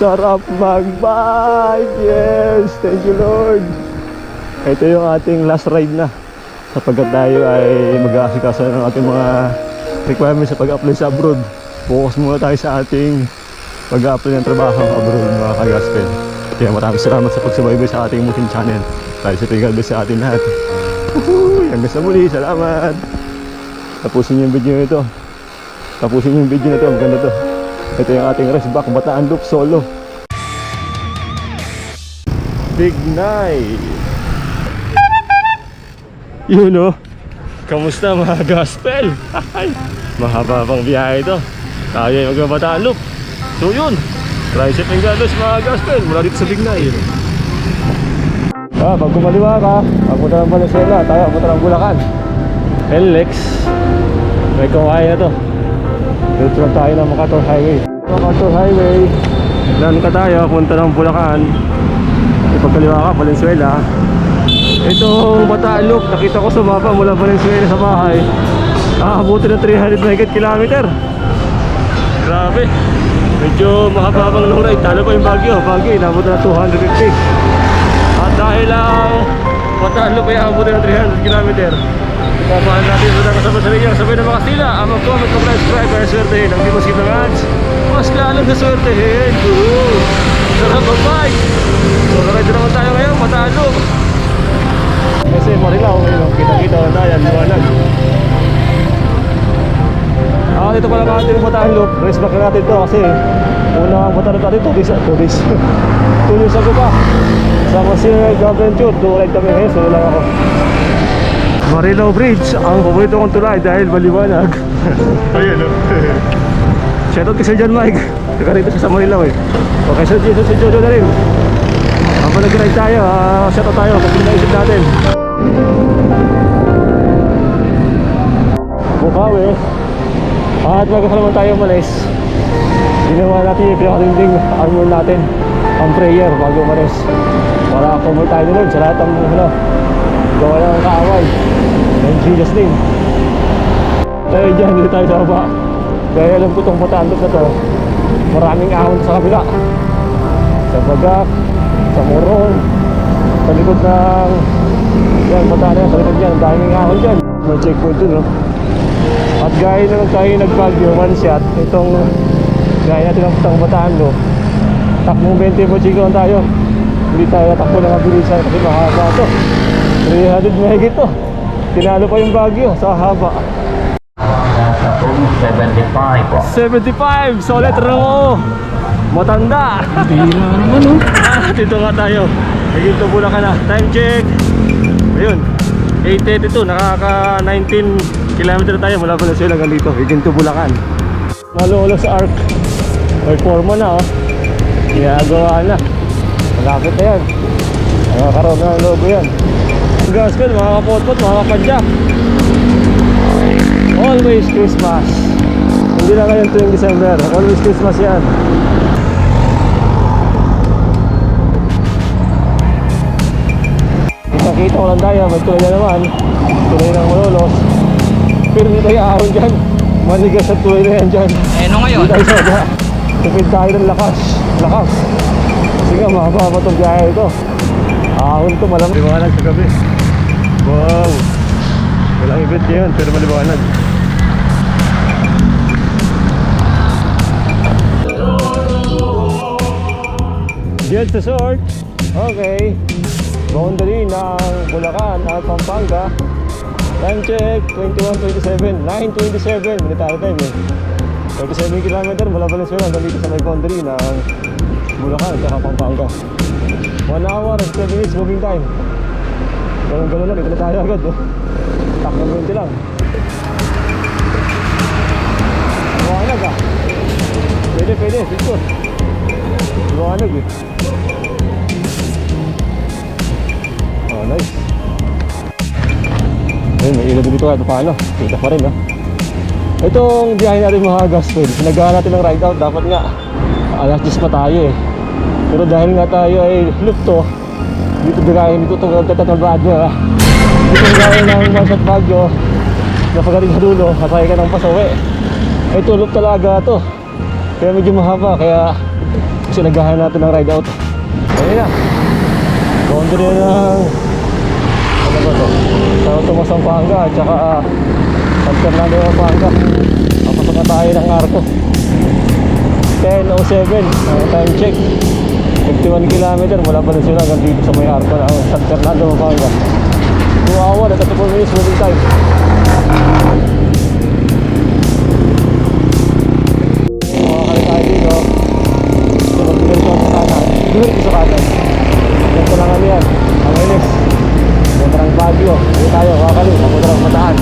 sarap mag-bike. Yes, thank you Lord. Ito yung ating last ride na, sapagkat tayo ay mag-aasikaso ng ating mga requirements sa pag-apply sa abroad. Focus muna tayo sa ating pag-apply ng trabaho abroad, mga ka-gospel. Kaya maraming salamat sa pagsubaybay sa ating munting channel. Tayo sa pag-apply sa ating lahat. Hanggang sa muli, salamat. Tapusin yung video nito. Tapusin yung video na ito, maganda to. Ito yung ating race back, Bataan Loop solo. Big night. Yun o. Kamusta mga gospel? Mahaba pang biyahe ito. Tayo yung mag-Bataan Loop. So yun, Tricep and Galos mga gospel mula dito sa Big Night. Pag kumaliwa ka, pagpunta ng Valenzuela, tayo pagpunta ng Bulacan. LX, may kawaya na to. Dito lang tayo ng MacArthur Highway. MacArthur Highway, nan ka tayo, punta ng Bulacan. Ipagkaliwa ka, Valenzuela. Itong Bataan Loop, nakita ko sumapa mula Valenzuela sa bahay. Abuti ng 300 kilometer. Grabe. Medyo mahaba-habang long ride. Talo pa yung Baguio. Baguio, inabot na 250. At dahil lang Bataan Loop ay abuti ng 300 kilometer. Papahan natin sa kasama sa rin sabay ng mga sila. Ang mag-comment, mag-subscribe, kaya swertehin. Ang di maskip ng ads, mas lalong sa swertehin. Sarap ang bike. So naride naman tayo ngayon, Bataan Loop. Kasi Marilao ngayon, kita-kita na tayo, liwanag. Dito pala natin yung Bataan Loop. Race back natin ito kasi unang Bataan Loop natin 2 days 2 years ago pa sa Masir Adventure. Ride kami ngayon, so lang ako. Marilao Bridge, ang paborito kong tulay dahil maliwanag. Ayun o. Shoutout kay Sir John Mike. Taga rito siya sa Marilao eh. Okay, Sir Jesus, si Jojo na rin. Habang nag-ride tayo, shoutout tayo kung pinaisip natin. Bukawi. At magkakalaman tayo malis. Ginawa natin yung pinakatinding armor natin, ang prayer bago malis. Para kumul tayo doon sa lahat ng gawa ng kaaway. In Jesus name. Tayo dyan, dito tayo sa baba. Kaya alam ko itong Bataan Loop na to, maraming ahon sa kabila. Sa Bagak, sa Moron, sa likod ng yan, Bataan yan, sa likod yan, ang daming ahon dyan. May checkpoint dun, no? At gaya naman tayo nag-Baguio, one shot. Itong gaya natin ang putang Bataan Loop, takbong 20 mo chico tayo. Hindi tayo takbo ng mabilisan kasi mahaba ito. 300 megit to. Tinalo pa yung Baguio sa haba. 75. Solid row. Matanda. Bira naman, oh. Dito nga tayo. Dito Bulacan na. Time check. Ayun, 8:32. Nakaka 19 kilometer tayo mula Valenzuela hanggang dito. Dito Bulacan. Malolo sa ARC. May forma na, oh. Ginagawa na. Malapit na yan. Nakakaroon na ng logo yan. Gospel, mga kapotpot, mga kapadyak. Always Christmas. Hindi na ngayon tuwing December. Always Christmas yan. Kita ko lang tayo, may tulay na naman. Tulay ng Malolos. Pero hindi tayo ahon dyan. Manigas sa tulay na yan dyan. Ano ngayon? Hindi tayo soda. Tipid tayo ng lakas. Kasi nga mahaba itong biyahe ito. Ahon ito, malamang liwanag sa gabi. Wow. Walang event ngayon pero maliwanag. Here's the sort. Okay. Boundary ng Bulacan at Pampanga. Time check 21:27. 9:27 military time eh. 37 km mula Valenzuela hanggang dito sa may boundary ng Bulacan at Pampanga. 1 hour and 10 minutes moving time. Ganun lang, ito na tayo agad, oh. Takbo 20 lang. Liwanag ah. Pwede, dito. Liwanag eh. Oh, nice. Ayun, may ilaw dito kahit paano. Kita pa rin, ah. Itong biyahe natin mga gospel, sinagawa natin ng ride out. Dapat nga alas 10 pa tayo eh. Pero dahil nga tayo ay lupto, dito bigayin dito itong tatabado ah. Dito bigayin ng Mansat Baguio, napagaling sa dulo, kapay ka ng Pasawe. Ito loop talaga to, kaya medyo mahaba, kaya sinagahan natin ng ride out. Ayun na. Boundary na ng ano ba to? Sa Tomas Pampanga at saka San Fernando Pampanga. Papasok na tayo ng Arco. 10:07 ang time check. 51 km mula Valenzuela hanggang dito sa may Arco ng San Fernando Pampanga. 2 hours at 34 minutes moving time. Makakali tayo dito. Sunod ko dito sa kanan. Dulit ko sa kanan. Ganito lang ano yan. Ang inis. Punta ng Baguio. Dito tayo. Makakali. Punta ng Bataan.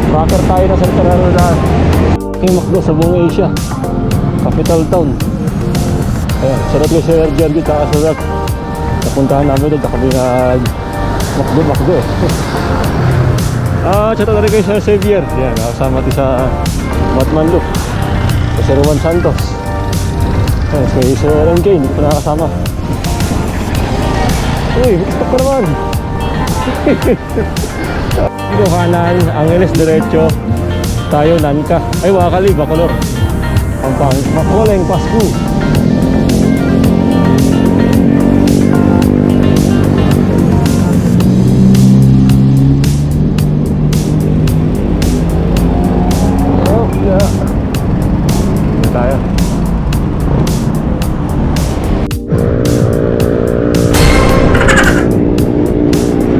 Backer tayo na San Fernando daan. Yung Macdo sa buong Asia. Capital town. Ayan. Sunod ko si Erjan dito. Kasalat. Napuntahan namin doon. Kami Macdo eh. Chat na rin kayo sa Xavier. Yan, nakasama natin sa Batman Loop. Sa Sir Juan Santos. Yan, kay Sir RMK, hindi ko pa nakasama. Uy, stop ka naman. Dito kanan, Angeles diretso. Tayo, Nanka. Ay, Wakali, Bacolor. Makoleng, Pascu. Tayo.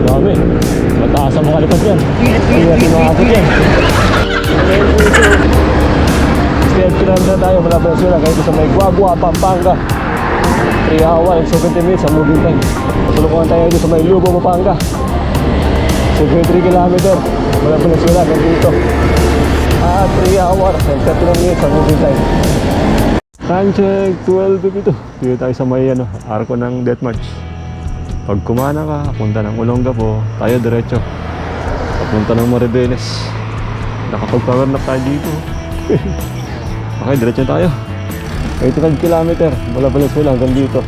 Dami. Mataas ang mga lipat yan. Hindi natin makakot yan. Step km na tayo mula Venezuela kahit sa may Guagua, Pampanga. 3 hours and 70 minutes ang moving time. Patulungan tayo dito sa may Lugo, Pampanga. 73 km mula Venezuela hanggang dito. 3 hours and 30 minutes ang moving time. Time check, 12:52. Dito tayo sa may arko ng Death March. Pag kumana ka, punta ng Olongapo, tayo diretso. Papunta ng Maribeles. Nakapag-power nap tayo dito. Okay, diretso tayo. 85 km mula Valenzuela hanggang dito.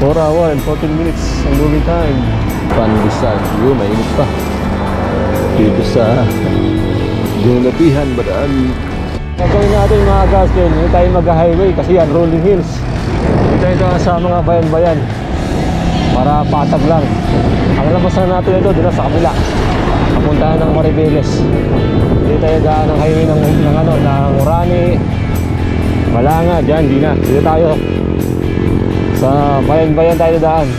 4 hours and 14 minutes ang moving time. Pandesal, yun, mainit pa. Dito sa Julapihan, Bataan. Gagawin natin mga gasken, hindi tayo mag-highway kasi yan, rolling hills. Hindi tayo sa mga bayan-bayan para patag lang. Ang labasan natin ito, dito sa kabila. Kapuntahan ng Maribeles. Hindi tayo daan ng highway ng Orani, Malanga, dyan, di na. Dito tayo sa bayan-bayan tayo daan.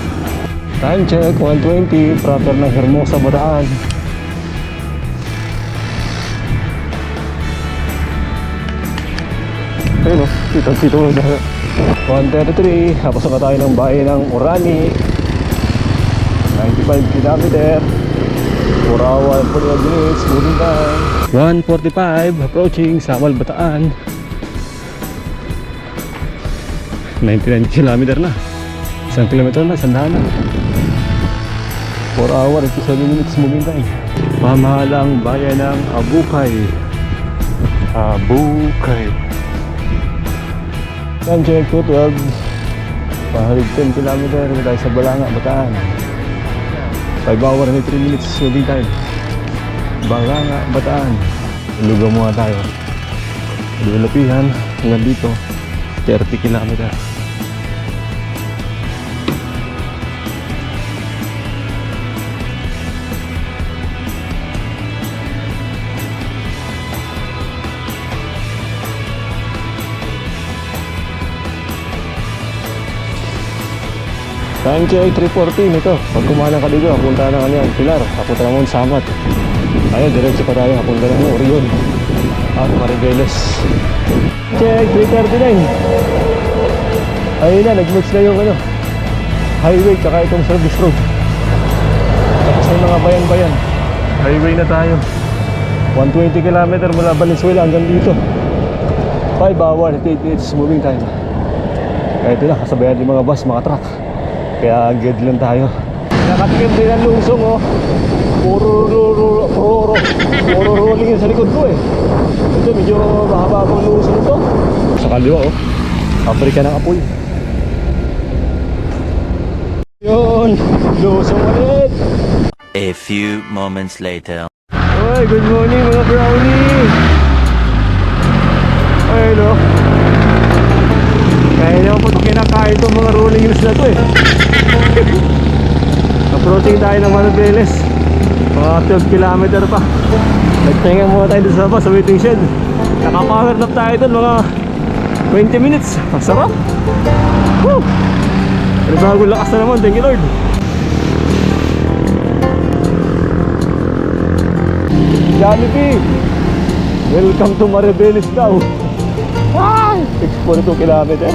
Time check, 1:20, proper ng Hermosa, Bataan. Ayun o, dito na 1:33, napasok na tayo ng bahay ng Orani. 95 km 4 hours, 41 minutes, moving time. 1:45, approaching Samal, Bataan. 99 km na. 1 kilometer na, sandaan na. 4 hours, 57 minutes, moving time. Mamahalang bayan ng Abukay. Time check, 2:12. Pahalig 10 km tayo sa Balanga, Bataan. 5 hours and 3 minutes moving time. Balanga, Bataan. Lugaw muna tayo. Lulapihan hanggang dito 30 km. Time check, 3:14 ito. Pag kumanan ka dito, kapunta ng Pilar, kapunta ng Samat. Tayo, diretso pa tayo, kapunta ng Orion at Maribeles. Check, 3:39. Ayun na, nag-mix na yung highway tsaka itong service road. Tapos yung mga bayan-bayan. Highway na tayo. 120 km mula Valenzuela hanggang dito. 5 hours, 8 minutes moving time. Kaya ito na, kasabayan yung mga bus, mga truck. Kaya good lang tayo. Nakatikim din ang lungsong Puro rolling yun sa likod ko eh. Ito medyo mahaba pang lusong ito. Sa kaliwa Afrika ng apoy. Yun, lusong ulit. A few moments later. Oy, good morning mga brownie. Ayun Malayo itong mga rolling hills na to eh. Approaching tayo ng Maribeles. Mga 12 kilometer pa. Nagtinga muna tayo dun sa bus, sa waiting shed. Naka-power nap tayo dun mga 20 minutes. Ang sarap. Woo! Pero bagong lakas na naman, thank you Lord. Jollibee! Welcome to Maribeles daw. Ay! 642 kilometer.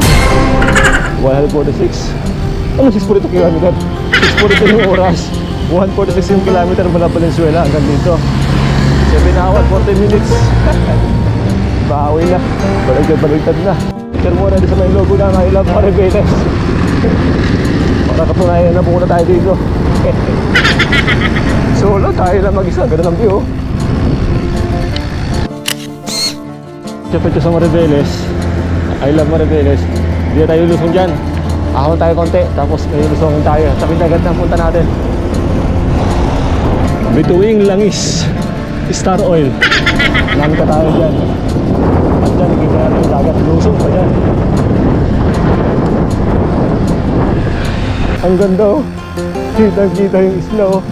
146. Ano 642 kilometer? 642 yung oras. 146 yung kilometer mula Valenzuela hanggang dito. 7 hours, 40 minutes. Bawi na. Baligtad na. Picture muna din sa may logo na I love Maribeles. Para katunayan na pumunta tayo dito. Solo tayo lang mag-isa. Ganda ng view. Picture sa Maribeles. I love Maribeles. Hindi tayo lusong dyan. Ahon tayo konti. Tapos may lusongin tayo. Sa dagat na punta natin. Bituing Langis Star Oil. Namita tayo dyan. At dyan, nakita natin yung dagat. Lusong pa dyan. Ang ganda oh. Kitang-kita yung isla oh.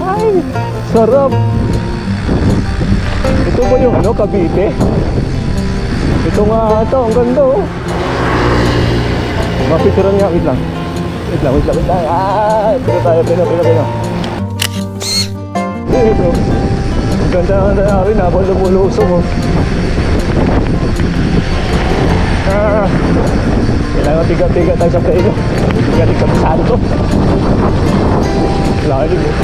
Ay, sarap. Ito ba yung ano, Cavite? Ito nga ito, ang ganda oh. Mapicturean nga, wait lang. Ah, pino. Ito. Ang ganda nga na rin, habang lumulusong oh. Ah, kailangan tiga-tiga tayo sa play no. Tiga-tiga sa santo. Lalim oh.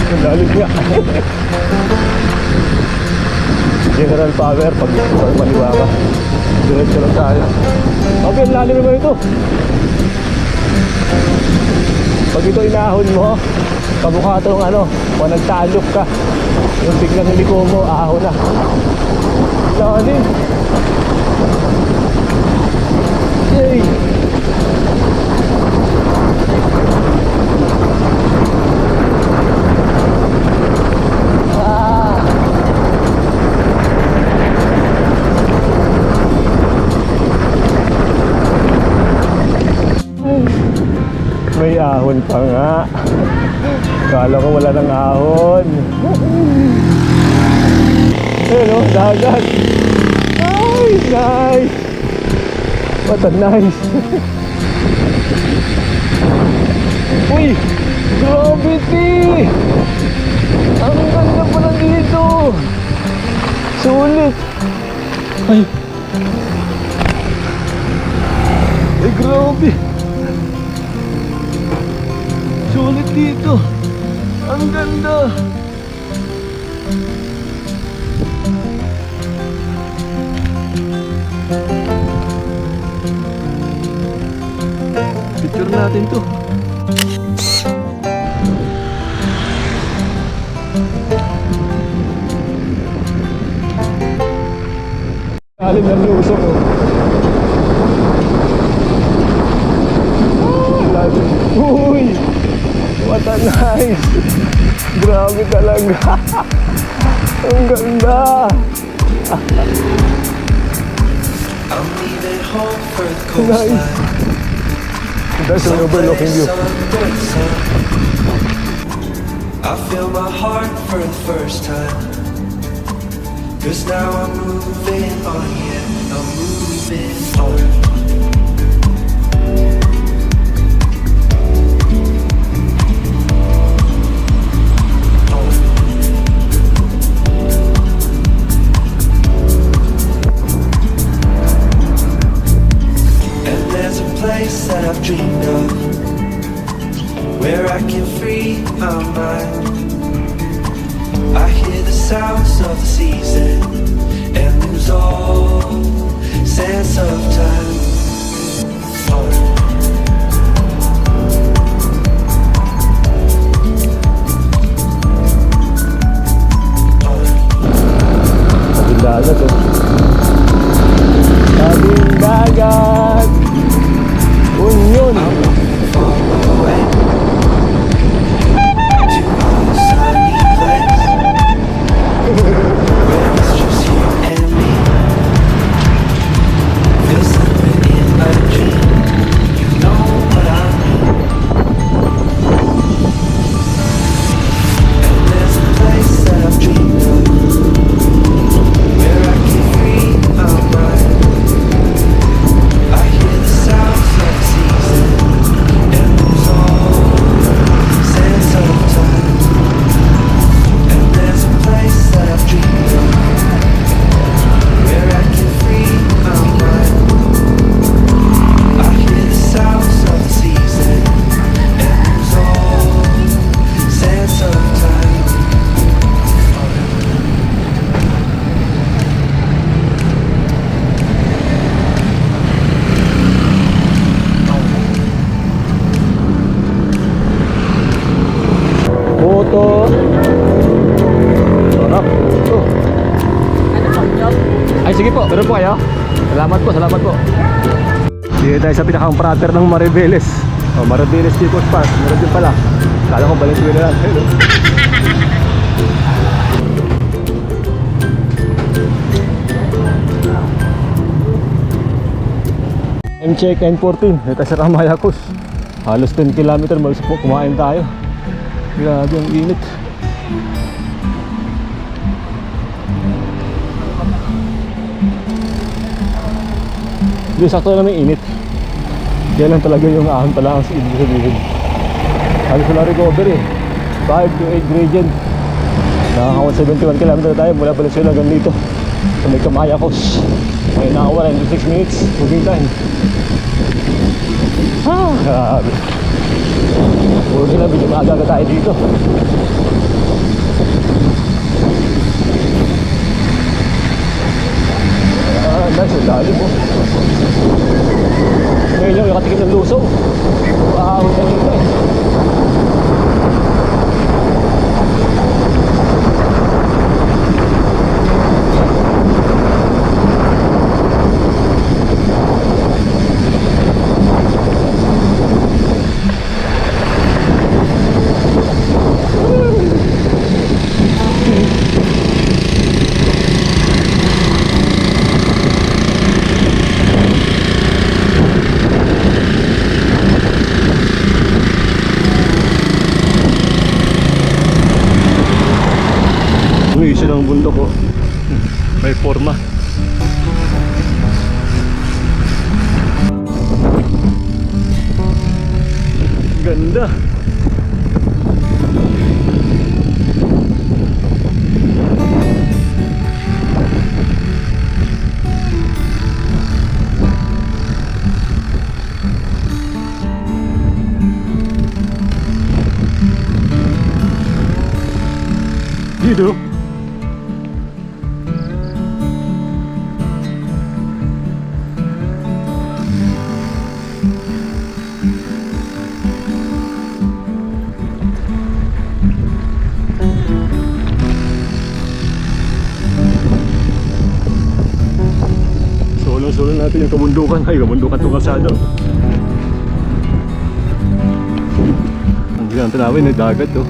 Ang lalim nga. General power pag maniwa ka. Diretso lang tayo. Okay, ang lalim naman ito. Pag ito inahon mo, kamukha itong ano, kung nagtalok ka, yung biglang liko mo, ahon na. Lalim. Yay! May ahon pa nga. Kala ko wala ng ahon. Ayun o, dagat. Nice! What a nice! Uy! Gravity! Ang ganda pala dito! Sulit! Ay! Ay, grabe! Sulit dito! Ang ganda! Picture natin to. Alim ng lusok oh. Lalim. Uy! What a nice! Grabe talaga! Ang ganda! I'm leaving home for the coastline. Nice! That's an overlooking view. I feel my heart for the first time. 'Cause now I'm moving on, yeah, I'm moving on. And there's a place that I've dreamed of, where I can free my mind. I hear the sounds of the season and lose all Meron po kayo? Salamat po, salamat po. Dito tayo sa pinakang prater ng Maribeles. Oh, Maribeles People's Park. Meron din pala. Kala ko Valenzuela lang. Hello. Time check 9:14. Dito sa Ramayakos. Halos 10 km mag po kumain tayo. Grabe ang init. Hindi, sakto lang may init. Kaya lang talaga yung ahon pala ang ibig sabihin. Halos wala recover eh. 5 to 8 gradient. Nakaka 71 km tayo mula Valenzuela hanggang dito sa may Kamayakos. Ngayon nakawala in 6 minutes. Moving time. Grabe. Puro sila medyo maaga tayo dito. Nice, ang lalim po. Ngayon lang yung katikim ng luso. Paahon na dito eh. Isa ng bundok ko. May forma. Ganda. Dito. Solo natin yung kabundukan. Ay, kabundukan itong kalsada. Ang ginang tanawin, dagat to.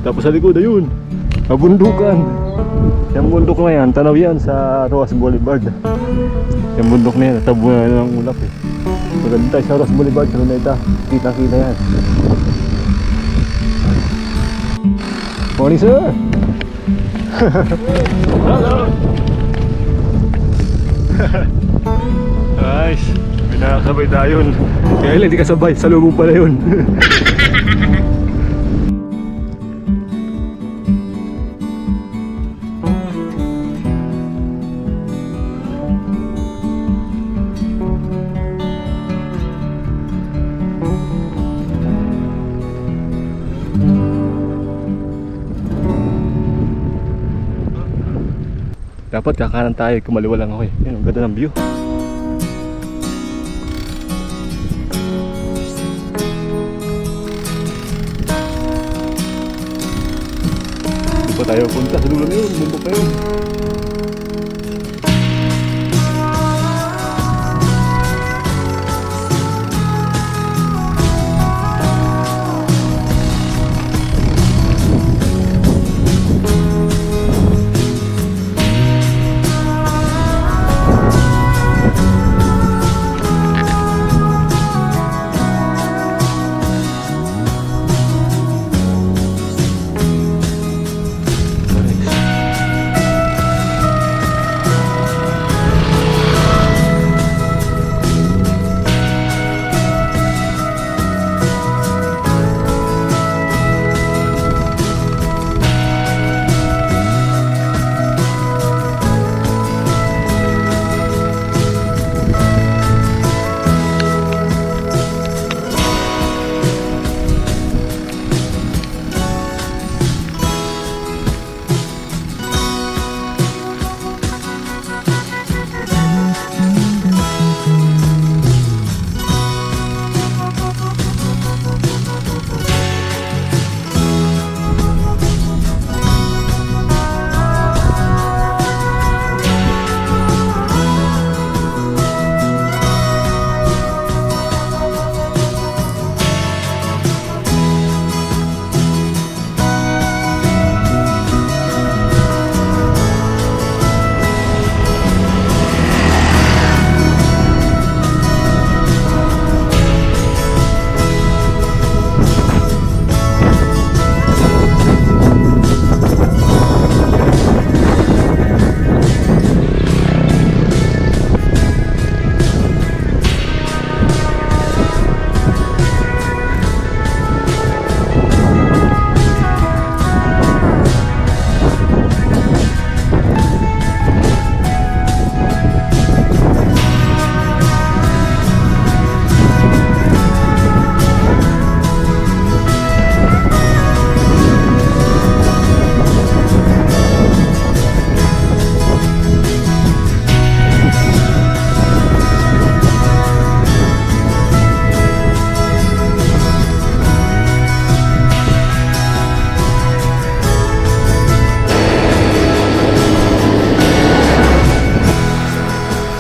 Tapos sa likod, ayun, kabundukan. Yung bundok na yan, tanaw yan sa Roas Boulevard. Yung bundok na yan, tabo na ng ulap eh. Maganda tayo sa Roas Boulevard, sa Luneta. Kita-kita yan. Morning, sir! Hello! Nice. May nakakabay tayo. Kaya lang, di ka sabay. Sa lubong pala yun. Dapat kakanan tayo, kumaliwa lang ako eh. Yan, ang ganda ng view. Hindi pa tayo punta sa dulo na yun, bundok na yun.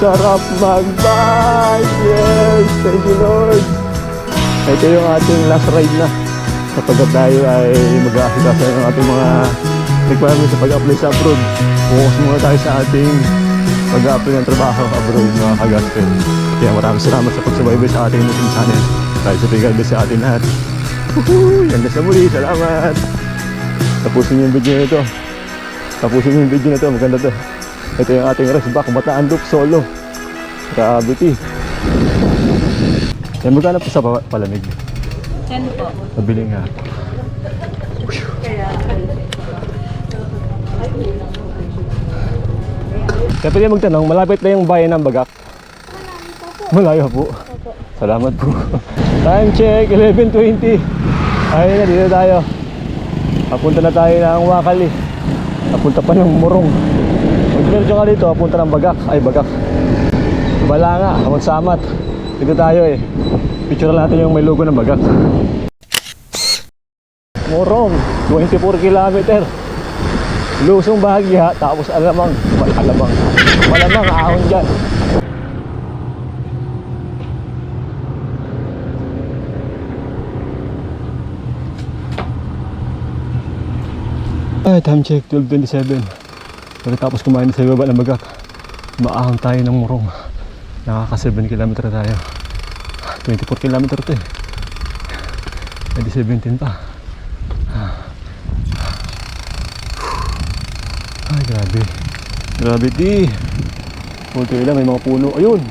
sarap mag-bike! Yes! Thank you, Lord! Ito yung ating last ride na. Kapag tayo ay mag-aasikaso ng ating mga requirements sa pag-apply sa abroad. Focus muna tayo sa ating pag-apply ng trabaho abroad, mga ka-gospel. Kaya maraming salamat sa pagsubaybay sa ating YouTube channel. Tayo sa God bless sa ating lahat. Hanggang sa muli, salamat! Tapusin yung video na ito. Tapusin yung video na ito, maganda to. Ito yung ating rest back, Bataan Loop solo. Grabe ti. Eh, magkano po sa palamig? 10 po. Mabili nga. Kaya pwede magtanong, malapit na yung bayan ng Bagak? Malayo po. Salamat po. Time check, 11:20. Ayun na, dito tayo. Papunta na tayo ng Wakali. Papunta pa ng Morong. Magdiretso ka dito, papunta ng Bagak. Ay, Bagak. Balanga, Samat. Dito tayo eh. Picture natin yung may logo ng Bagak. Morong, 24 kilometer. Lusong Bahagya, tapos malamang ahon dyan. Ay, time check, 12:27. Pagkatapos kumain sa baba ng Bagak, maahon tayo ng Morong. Nakaka 7 kilometer tayo. 24 kilometer to eh. Pwede 17 pa. Ay, grabe. Grabe di. Punto lang, may mga puno. Ayun.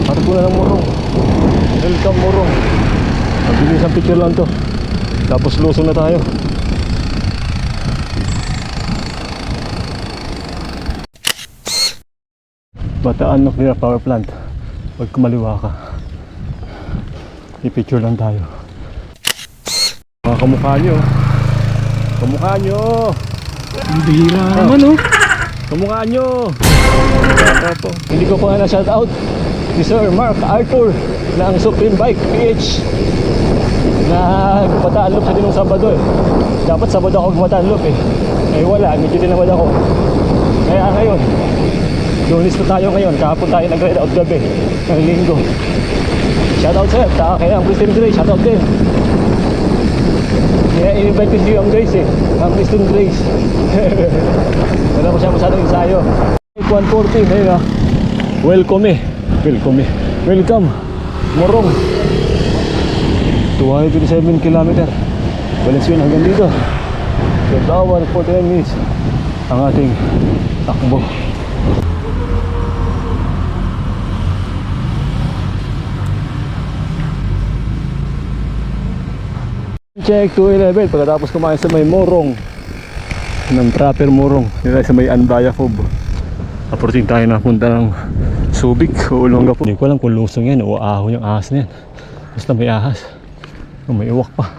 Parang puno ng Morong. Welcome Morong. Mabilis ang picture lang to. Tapos lusong na tayo. Bataan Nuclear Power Plant. Huwag kumaliwa ka. I-picture lang tayo. Mga kamukha nyo. Kamukha nyo. Ang bihira naman oh. Kamukha nyo. Hindi ko pa nga na-shoutout si Sir Mark Arthur ng Supreme Bike PH na Bataan Loop sa dinong Sabado eh. Dapat Sabado ako Bataan Loop eh. Eh wala, medyo din naman ako. Kaya ngayon, Lunes na tayo ngayon. Kahapon tayo nag-ride out gabi ng Linggo. Shoutout sir, kaya ang Christian Grace, shoutout din. Kaya i-invite ko si ang Grace eh, ang Christian Grace. Wala ko siya masyadong ensayo. 140, ayun ah. Welcome eh. Welcome. Morong. 227 kilometer. Valenzuela hanggang dito. 12 hours, 49 minutes. Ang ating takbo. Check 211 pagkatapos kumain sa may Morong ng proper Morong nila sa may Andaya Fob. Approaching tayo na punta ng Subic o Olongapo. Hindi ko alam kung lusong yan o ahon yung ahas na yan. Basta may ahas o may iwak pa.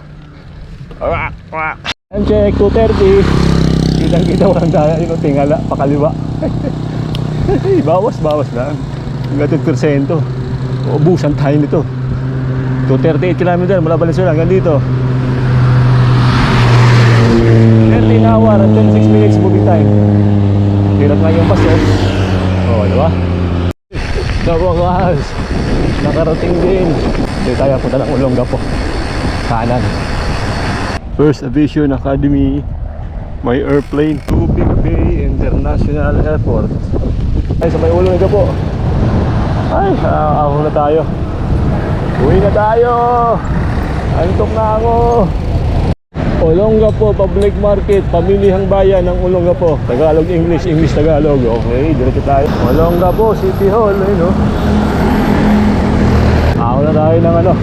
Time check 230. Kitang kita walang daya yun o tingala pakaliwa. Bawas lang. Hanggang 10% ubusan tayo nito. 238 km mula Valenzuela hanggang dito. 13 hour at 26 minutes moving time. Hirap nga yung bus yun. Oo, diba? Sa wakas, nakarating din. Dito tayo punta ng Olongapo. Kanan. First Aviation Academy. May airplane. Subic Bay International Airport. Ay, sa may Olongapo. Ay, ako na tayo. Uwi na tayo. Antok na ako. Olongapo Public Market, pamilihang bayan ng Olongapo. Tagalog, English, English, Tagalog. Okay, diretso tayo. Olongapo City Hall, ayun oh. Ako na tayo ng ano.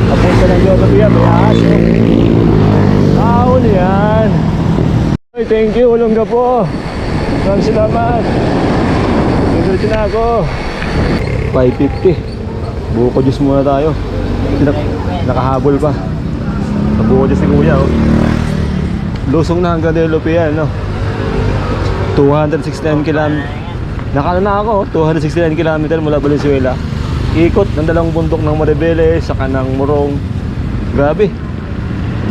Papunta ng Geography, may ahas oh. Ahon yan. Ay, thank you Olongapo. Maraming salamat. Diretso na ako. 550. Buko juice muna tayo. Nakahabol pa. Buko juice ni Kuya oh. Lusong na hanggang Delope yan no. 269 km. Nakano na ako 269 km mula Valenzuela. Ikot ng dalawang bundok ng Maribele sa kanang Morong. Grabe.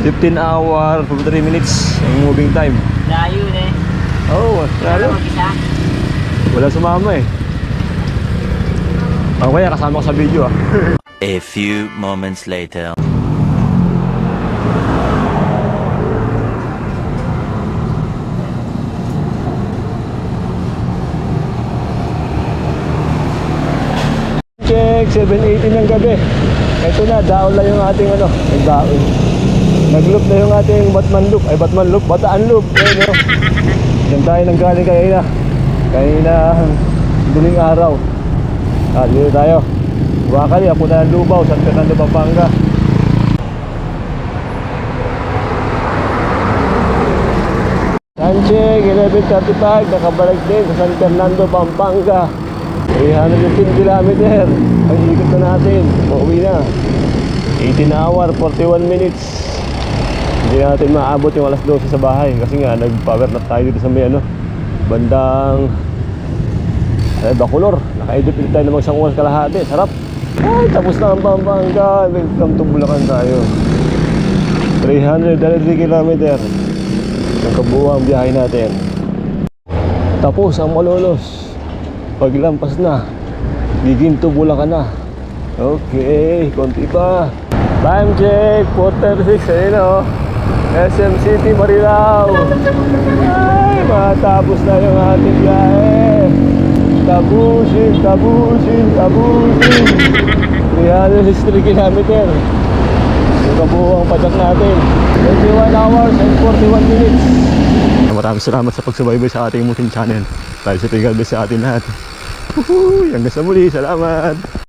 15 hour 53 minutes ang moving time. Layo na eh. Oh, lalo. Mag-isa? Wala sumama eh. Okay, kasama ko sa video ah. A few moments later. Check, 7:18 ng gabi. Ito na, daon na yung ating nagdaon. Nag-loop na yung ating Bataan loop. Ayun o. Diyan tayo nang galing kanina duling araw. Dito tayo. Wakali, ako na ng Lubao, San Fernando, Pampanga. Check, 11:35, nakabalik din sa San Fernando, Pampanga. 315 kilometer ang ikot na natin. Pauwi na. 18 hour, 41 minutes. Hindi natin maabot yung alas 12 sa bahay kasi nga nag-power nap tayo dito sa may bandang Bacolor. Naka-edit ulit tayo ng isang oras kalahati. Sarap. Ay, tapos na ang Pampanga. Welcome to Bulacan tayo. 333 kilometer ang kabuuan biyahe natin. Tapos ang Malolos. Paglampas na, Giginto Bulacan na. Okay, konti pa. Time check, 4:36, ayun o. SM City, Marilao. Ay, matapos na yung ating biyahe. Tapusin. 363 kilometer. Yung kabuuang padyak natin. 21 hours and 41 minutes. Maraming salamat sa pagsubaybay sa ating munting channel. Tayo sa Pigalbe sa atin lahat. Hanggang sa muli, salamat!